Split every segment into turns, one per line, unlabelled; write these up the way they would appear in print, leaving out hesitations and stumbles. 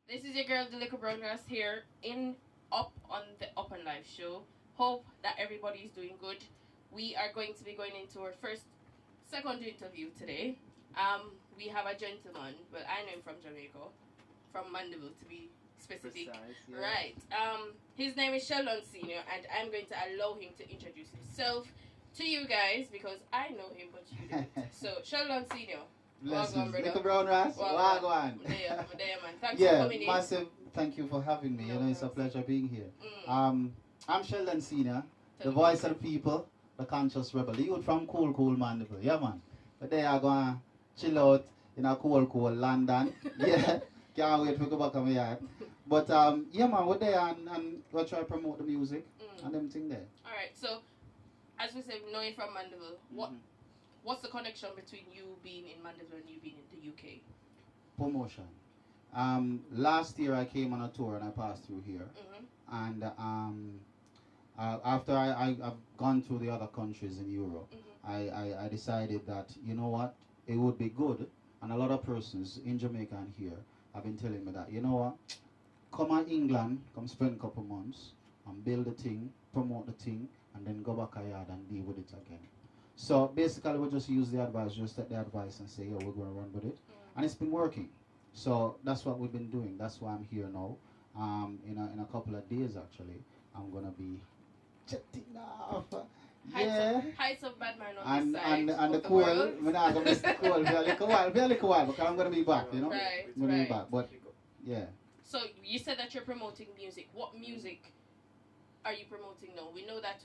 This is your girl, the Little Broadcast here up on the Upnlive show. Hope that everybody is doing good. We are going to be going into our second interview today. We have a gentleman. Well, I know him from Jamaica, from Mandeville to be specific.
Precise, yeah.
Right. His name is Sheldon Senior, and I'm going to allow him to introduce himself to you guys because I know him, but you don't. So, Sheldon Senior.
Blessings. Little Brown Rice. Wagwan.
There, man. Thanks for coming in.
Massive thank you for having me.
No
It's a pleasure being here.
Mm.
I'm Sheldon Senior, the voice of the people, the conscious rebel, the youth from cool Mandeville. Yeah, man. But they are going to chill out in a cool London. Yeah. Can't wait to go back to my yard. But yeah, man, we're there and we'll try to promote the music and them thing there.
Alright, so as we said, knowing from Mandeville, what's the connection between you being in Mandeville and you being in the UK?
Promotion. Last year I came on a tour and I passed through here. And after I've gone through the other countries in Europe, I decided that, you know what, it would be good, and a lot of persons in Jamaica and here have been telling me that, you know what, come to England, come spend a couple months and build the thing, promote the thing, and then go back a yard and deal with it again. So basically we just use the advice, just take the advice and say, yeah, we're going to run with it. And it's been working. So that's what we've been doing. That's why I'm here now. In a couple of days actually, I'm going to be jetting off. Yeah.
Heights of bad man on this
and
side
the cool, I'm not going to miss the cool for a little while, because I'm going to be back, you know?
Right,
I'm going to be back, but yeah.
So you said that you're promoting music. What music are you promoting now? We know that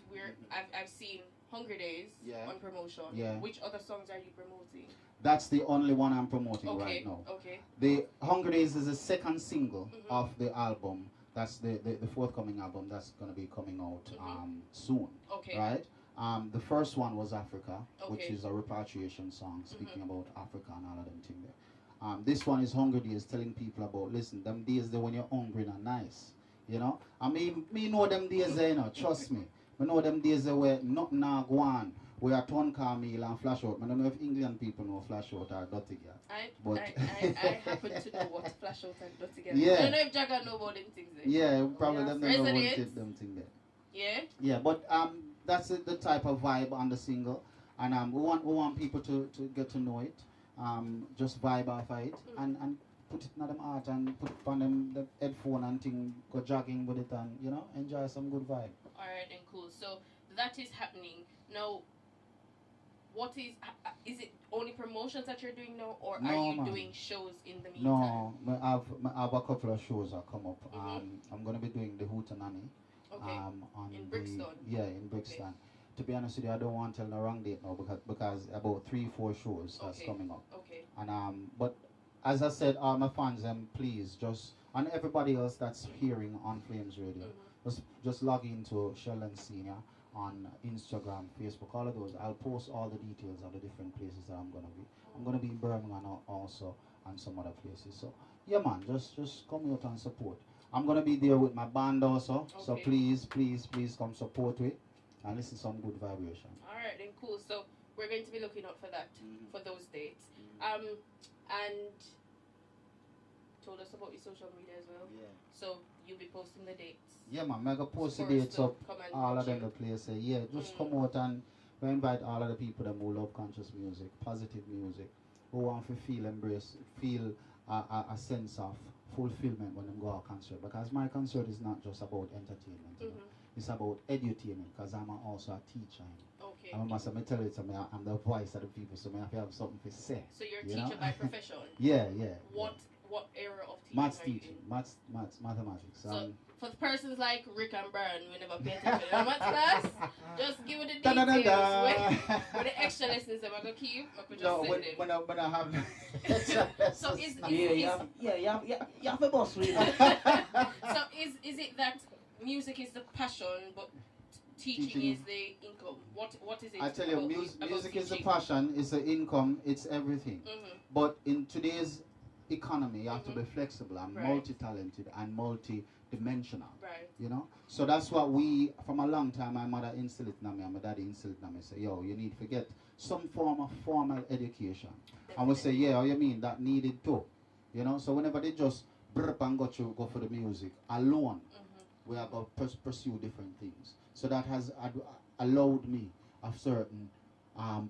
I've seen Hunger Days on promotion.
Yeah.
Which other songs are you promoting?
That's the only one I'm promoting right now.
Okay.
The Hunger Days is the second single of the album. That's the forthcoming album that's going to be coming out soon.
Okay.
Right? The first one was Africa, which is a repatriation song speaking about Africa and all of them things there. This one is Hunger Days, telling people about, listen, them days there when you're hungry and nice. You know? I mean, me know them days there, you know, trust me. I know them days there where nothing go on. We are ton car meal and flash out. I don't know if England people know flash out or dirty girl.
I happen to know what flash out and dirty girl.
Yeah.
I don't know if Jagger know about them things there.
Yeah, probably them never
Resonate.
wanted them thing there.
Yeah?
Yeah, but that's the type of vibe on the single. And we want people to get to know it. Just vibe off of it and put it in them art and put it on them the headphone and thing, go jogging with it and, you know, enjoy some good vibe.
Alright, then cool. So that is happening. Now, what is it only promotions that you're doing now, or are you doing shows in the meantime?
No, I have a couple of shows that come up. I'm going to be doing the Hootenanny.
Okay. In Brixton?
In Brixton. Okay. To be honest with you, I don't want to tell the wrong date now because about 3-4 shows that's coming up.
Okay.
And but as I said, all my fans, please just, and everybody else that's hearing on Flames Radio, just log into Sheldon Senior on Instagram, Facebook, all of those. I'll post all the details of the different places that I'm gonna be. I'm gonna be in Birmingham also and some other places. So yeah, man, just come out and support. I'm gonna be there with my band also. Okay. So please come support it and listen to some good vibration.
All right, then cool. So we're going to be looking out for that for those dates. And told us about your social media as well.
Yeah.
So you'll be posting the dates.
Yeah, man, I'm going to post the dates up all of them the place. Yeah, just come out and we invite all of the people that who love conscious music, positive music, who want to feel a sense of fulfillment when they go to a concert. Because my concert is not just about entertainment. You know? It's about edutainment, because I'm also a teacher.
Okay.
I must tell you something, I'm the voice of the people, so I have to have something to say.
So you're a teacher by profession?
Yeah.
What era of teaching
Maths
are you
teaching,
in?
mathematics.
So for persons like Rick and Brian, we never pay attention in maths class, just give it the details. With the extra lessons I'm going to keep, I could just send them.
When I have
so
you have a boss really.
So is it that music is the passion, but teaching is the income? What is it?
I tell you, music is the passion, it's the income, it's everything. But in today's economy, you have to be flexible and multi-talented and multi-dimensional.
Right.
You know? So that's what we, from a long time, my mother instilled it in me and my daddy instilled it in me. Say, yo, you need to get some form of formal education. And we say, yeah, you mean that needed too. You know? So whenever they just brr and go for the music alone. We are going to pursue different things. So that has allowed me a certain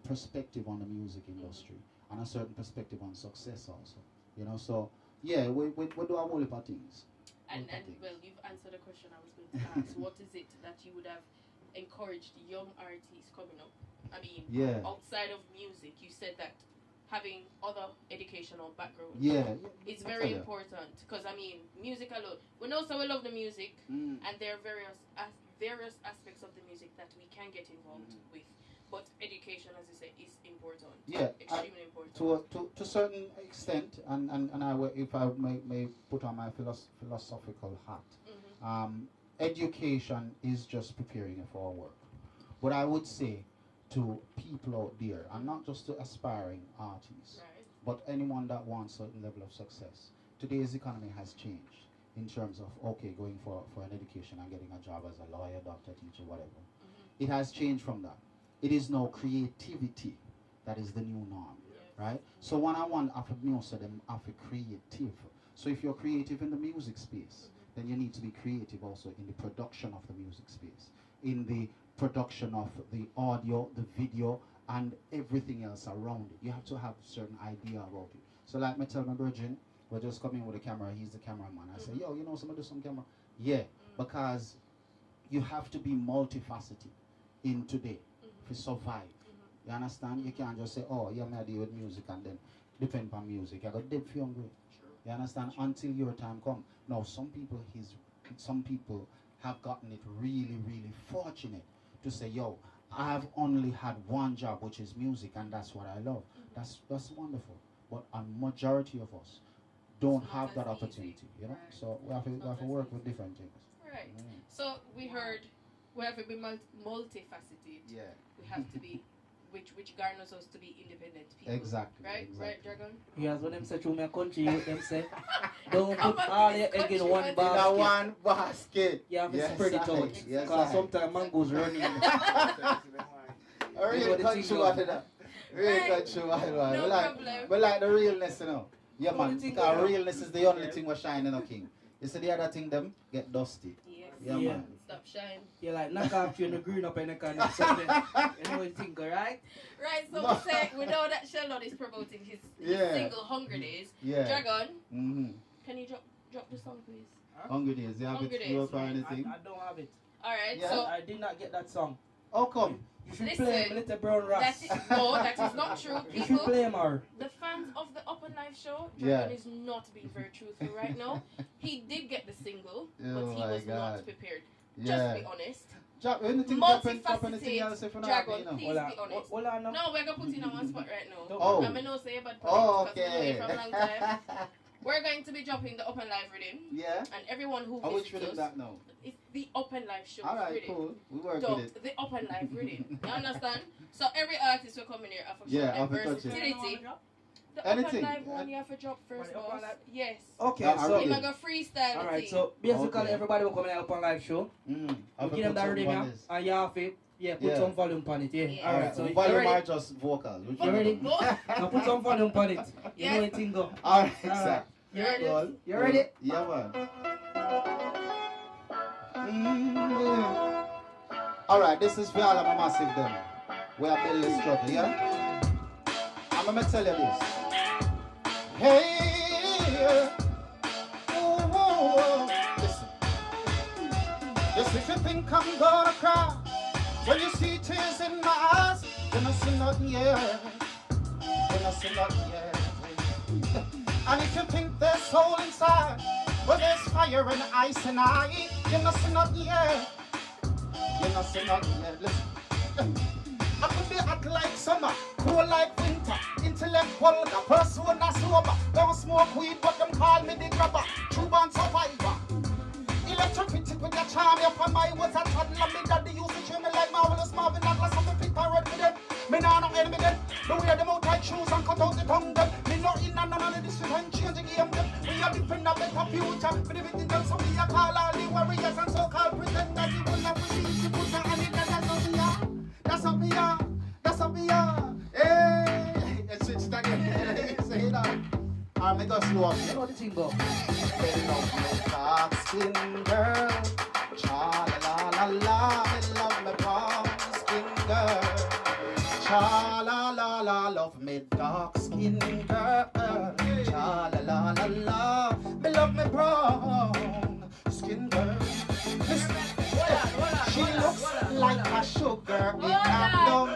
perspective on the music industry and a certain perspective on success also. You know, so yeah, we do a whole heap of things.
And well, you've answered the question I was going to ask. What is it that you would have encouraged young artists coming up? I mean, outside of music, you said that having other educational background is very important. Because, I mean, music alone, we know so we love the music, and there are various aspects of the music that we can get involved with. But education, as you say, is important.
Yeah,
extremely important.
To a certain extent, and if I may put on my philosophical hat, education is just preparing you for work. But I would say to people out there, and not just to aspiring artists, but anyone that wants a certain level of success, today's economy has changed in terms of, going for an education and getting a job as a lawyer, doctor, teacher, whatever. It has changed from that. It is now creativity that is the new norm, right? So when I want after music, them after creative. So if you're creative in the music space, then you need to be creative also in the production of the music space, in the production of the audio, the video, and everything else around it. You have to have a certain idea about it. So like me tell my virgin, we're just coming with a camera, he's the cameraman. I say, yo, you know somebody do some camera? Yeah, because you have to be multifaceted in today to survive. You understand? You can't just say, oh, yeah, I deal with music and then depend on music. I got dead for hungry. You understand? Until your time comes. Now, some people have gotten it really, really fortunate to say, yo, I've only had one job, which is music, and that's what I love. That's wonderful. But a majority of us don't have that opportunity, you know? So we have to work with different things.
Right. So we heard we have to be multifaceted.
Yeah.
We have to be, which garners us to be independent people.
Exactly.
Right?
Exactly.
Right, Dragon?
Yes, when them say through my country, them say, don't put all your egg in one
In
basket.
one basket.
You have to spread it out.
Yes,
Because sometimes mangoes running.
A real country water that. Real country water.
No problem.
We like the realness, you know. Yeah, man. Because realness is the only thing we're shining, King. You see the other thing, them get dusty.
Yes.
Yeah, man.
Stop shine.
You're like, knock off you and the green up in the can. Something. You know what you think, right?
Right, so we know that Sheldon is promoting his single Hunger Days.
Yeah.
Dragon, can you drop the song, please?
Huh?
Hunger Days. You have
Hunger
it
Days,
or
I
anything?
don't have it.
Alright,
Yeah.
so
I did not get that song.
How come?
You should
Listen,
play Little Brown Ras.
that is not true.
You should
People,
play more.
the fans of the Upnlive show,
Yeah.
Dragon is not being very truthful right now. He did get the single,
Oh
but he
my
was
God.
not prepared.
Yeah.
Just be honest.
Anything drop anything else if you're not
Dragon,
happy, you know?
please be honest.
Hold on now.
No, we're gonna put you on one spot right now.
Oh.
I'm gonna say about
Oh,
because we know you
okay.
from a long time. We're going to be dropping the Upnlive rhythm,
Yeah?
and everyone who
Which
visits
rhythm
us,
that now?
it's the Upnlive show
Alright,
rhythm.
cool. We work
So,
with it.
the Upnlive rhythm. You understand? So every artist will come in here after
Yeah,
show
after
their
touch it.
versatility. The
Anything.
Upnlive one you have to drop first,
What, the
boss.
Upnlive?
Yes.
Okay,
Yeah,
so
You're not gonna freestyle the
alright,
thing.
so basically
Okay.
everybody will come in on live show.
I
We
have
give
to
them
put
that
some
rhythm,
on
yeah,
this.
and you have to put
Yeah.
some volume on it, yeah.
Yeah.
Alright, so you
volume
ready?
are just vocals. Which
You
one?
ready?
Go.
Now put some volume on it. You
Yes.
know it thing go.
Alright,
Alright.
exactly.
You ready?
Cool.
You ready?
Yeah, man. Alright, this is for all of my massive them. We are building this struggle, yeah? I'm gonna tell you this. Hey, ooh, listen. Just if you think I'm gonna cry when you see tears in my eyes, you're not see nothing yet. You're not see nothing yet. And if you think there's soul inside, but there's fire and ice and I, you're not see nothing yet. You're not see nothing yet. Listen. I could be hot like summer, cool like winter, intellectual, the persona sober. Don't smoke weed, but them call me the grabber, true born survivor. Electricity with your charm, your from I was a toddler, me daddy used to treat me like marvelous Marvin Douglas, I'm the fit parade with them. Me nah no enemy them, me wear them out tight shoes and cut out the tongue them. Me not in and none of this shit and change the game them. We are different, a better future, but everything them so we are call all the warriors and so-called pretenders. You will never see the put and it that's what we are. That's what we are. That's what we are. Hey, it's again. Say that. Me go slow up.
You know the thing go.
Me love me dark skin girl. Cha la la la. Me love me brown skin girl. Cha la la la. Love me dark skin girl. Cha la la la la. Me love me brown skin girl. Listen. She looks like a sugar in a love.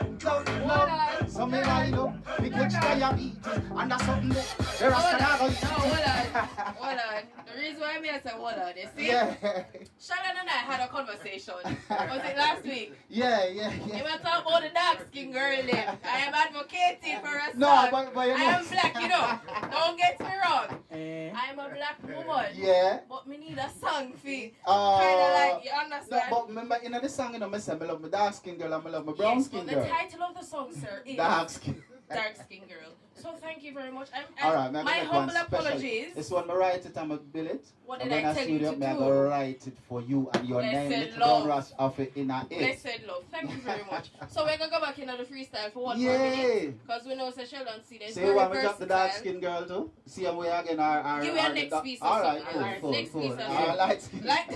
So me line up, we catch diabetes, and that's something that the rest of the
Hold on. The reason why I say hold on, you see?
Yeah.
Sheldon and I had a conversation. Was it last week?
Yeah.
You were talking about the dark skin girl there. I am advocating for a
No,
song.
but
I am black, you know. Don't get me wrong. I am a black woman.
Yeah.
But me need a song for kind of
Uh,
like, you understand?
No, but remember in the song, you know, I say I love my dark skin girl and I love my brown skin
but
girl.
the title of the song, sir, is
Dark skin.
Dark Skin Girl. So thank you very much.
Alright,
my humble apologies.
This one, I write it, I'm a bill it.
What
And
did
when
I tell you to
I'm going
do?
to write it for you and your
Blessed
name, little
love.
brown rush of it in a it.
Blessed love. Thank you very much. So we're going to go back into the freestyle for one more
Yay!
minute. Because we know Sheldon see this.
So you want me to drop the dark skin girl too? See how we again are
Give me a next piece of
Alright,
something.
cool.
Next piece of
Alright,
something.
light skin.
Like,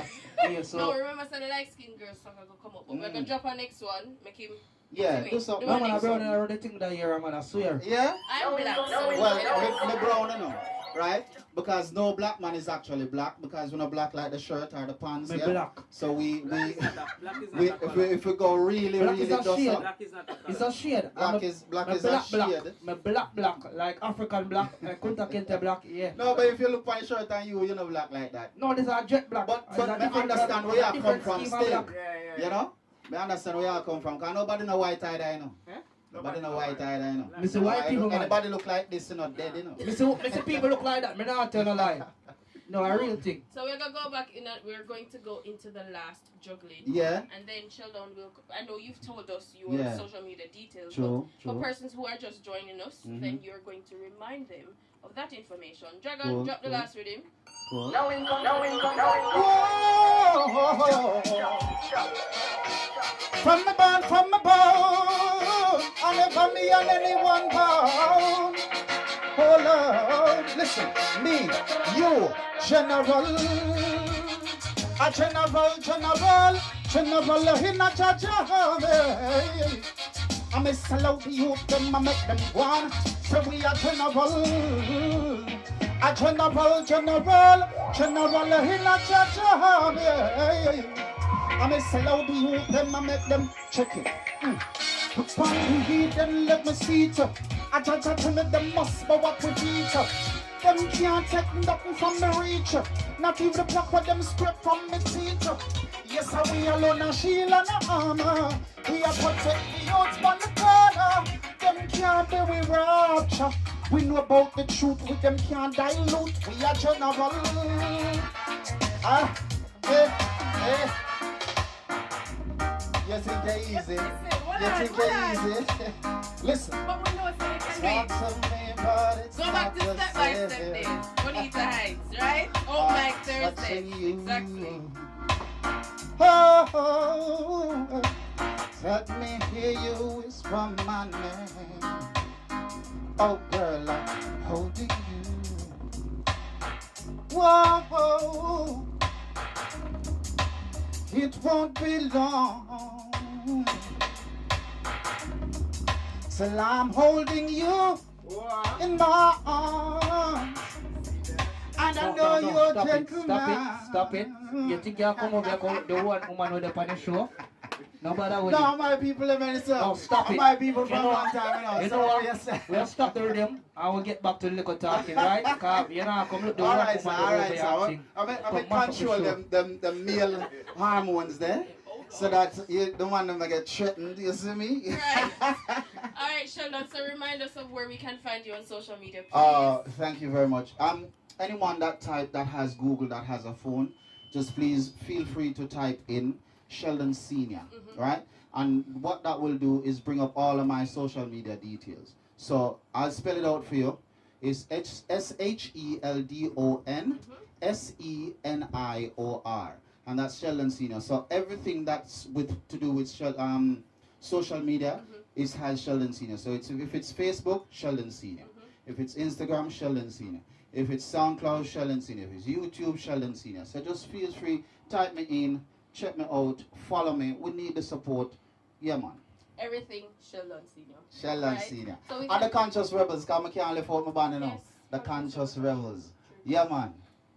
Yeah, so.
no, remember, so the light skin girl song will come up. But we're going to drop our next one. Make him.
Yeah,
me.
do something.
Do
No
our
man, I
next
brown
one.
and I already think that you're a man, I swear.
Yeah?
I'm black. So
Well, me brown, you know, right? Because no black man is actually black because we're not black like the shirt or the pants.
Me
Yeah?
black.
So
Black is not
if we go really,
Black
really
is a
just
shade.
up,
Black is not a
It's a shade.
black is
Me
a
black,
shade.
Me black, like African black, Kunta Kinte black, yeah.
No, but if you look for a shirt and you're not black like that.
No, this is a jet black.
But
It's a
me
different
understand
color,
where you come
different
from
scheme of
still.
black.
You know? Me understand where you come from. Because nobody know white tie-dye, you know. Nobody know white tie-dye, you know.
Me see white people, man.
Anybody look like this, you're not dead, you know.
Me see people look like that. Me not tell a lie. No, a real thing.
So we're going to go back in. We're going to go into the last juggling.
Yeah.
And then Sheldon will. I know you've told us your
Yeah.
social media details.
True,
but for
true.
persons who are just joining us,
Mhm.
then you're going to remind them of that information. Dragon,
Cool,
drop the
cool.
last rhythm.
Cool. From my bone, I never me and anyone bound. Oh Lord, listen, me, you, general, a general in a judge. I miss hello to you, them I make them one. So we are general, a general in a judge. I miss hello to you, them I make them check it. Upon the heat, then let me see it. I judge to make them must but what we eat. Them can't take nothing from me reach. Not even the block what them scrape from me teeth. Yes, we alone a shield and a armor. We are protect the youths from the corner. Them can't be we rapture. We know about the truth, with them can't dilute. We are general. You think they're easy? You think they're easy? Listen.
But we know it's what it
Talk
can
to me, but it's
be. Go back to
not
step
the
by step
same.
then. Bonita Heights, right? Oh, Mike Thursday.
Touching you.
Exactly.
Oh, let me hear you is from my name. Oh, girl, I'm holding you. Whoa, it won't be long till I'm holding you in my arms. And I know you're
Stop it,
gentleman.
stop it. You think you come over here, the one woman with the on the show? Nobody with
No,
it.
my people are very so.
No, stop it.
My people from
You know
long
what?
time, you know.
You
So
know what?
yes, sir.
We'll stop the rhythm and we'll get back to the little talking, right? Because you know, come look the one
Alright,
woman
sir,
over
alright,
there
sir.
acting.
I
Come
mean,
mash up the
control
show.
them male hormones there. So that you don't want them to get threatened, you see me?
Right. Alright, Sheldon, so remind us of where we can find you on social media, please.
Thank you very much. Anyone that has Google, that has a phone, just please feel free to type in Sheldon Senior, right? And what that will do is bring up all of my social media details. So I'll spell it out for you. It's SHELDON SENIOR, and that's Sheldon Senior. So everything that's to do with social media has Sheldon Senior. So if it's Facebook, Sheldon Senior. If it's Instagram, Sheldon Senior. If it's SoundCloud, Sheldon Senior. If it's YouTube, Sheldon Senior. So just feel free, type me in, check me out, follow me. We need the support. Yeah, man.
Everything Sheldon Senior.
Sheldon
Right.
Senior.
So we
And the
can-
Conscious Rebels, because I can't live out my band, you know.
Yes,
The
100%.
Conscious Rebels. Yeah, man.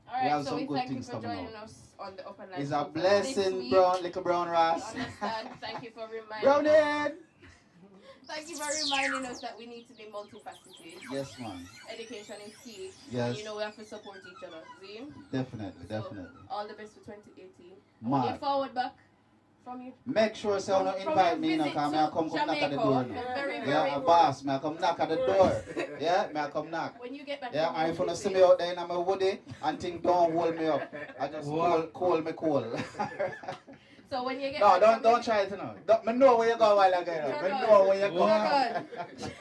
All
We have
right, so
some
we
good
thank you
things
for
coming
joining
out.
us on the Upnlive.
It's
show
a
for
blessing,
this
brown,
week.
little brown
We
ras.
understand. Thank you for reminding
Brownie!
Thank you for reminding us that we need to be multifaceted.
Yes, man.
Education is key.
Yes.
And you know we have to support each other. See?
Definitely,
So,
definitely.
all the best for 2018.
Mad.
Look forward back from you.
Make sure so don't
From
invite
your
me, you know,
visit
because
to
I come knock at the
Jamaica,
door.
the
Now.
very,
Yeah,
very
a
good.
boss, I come knock at the door. Yeah, I come knock.
When you get back
Yeah,
from
and
your
if you don't see
visit-
me out there in my woody and think don't hold me up, I just call me cool.
So when you get
No,
back
don't try it, you know. I know where you go while ago. I
Sheldon.
know where you go.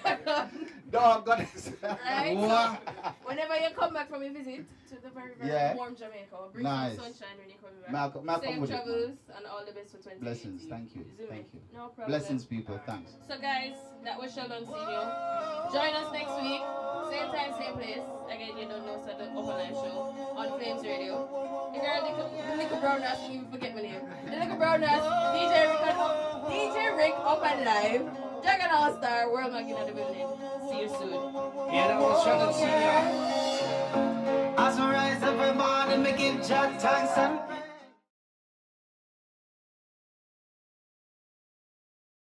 Sheldon.
Don't go this.
Right? So, whenever you come back from your visit to the very, very
Yeah.
warm Jamaica, bring
Nice.
some sunshine when you come
May I
back.
come
Safe
with it,
travels
man.
and all the best for 2018.
Blessings, thank you,
Zoom
thank
in.
you.
No problem.
Blessings, people, thanks.
So guys, that was Sheldon Senior. Join us next week, same time, same place. Again, you don't know, so the Upnlive show on Flames Radio. The girl, the little brown ass, you even forget my name. The little brown ass, DJ Rick Upnlive, Dragon All Star, World Magazine in the building. See you soon.
Yeah, that was Sheldon Senior.
As we rise every morning, we give Jah thanks and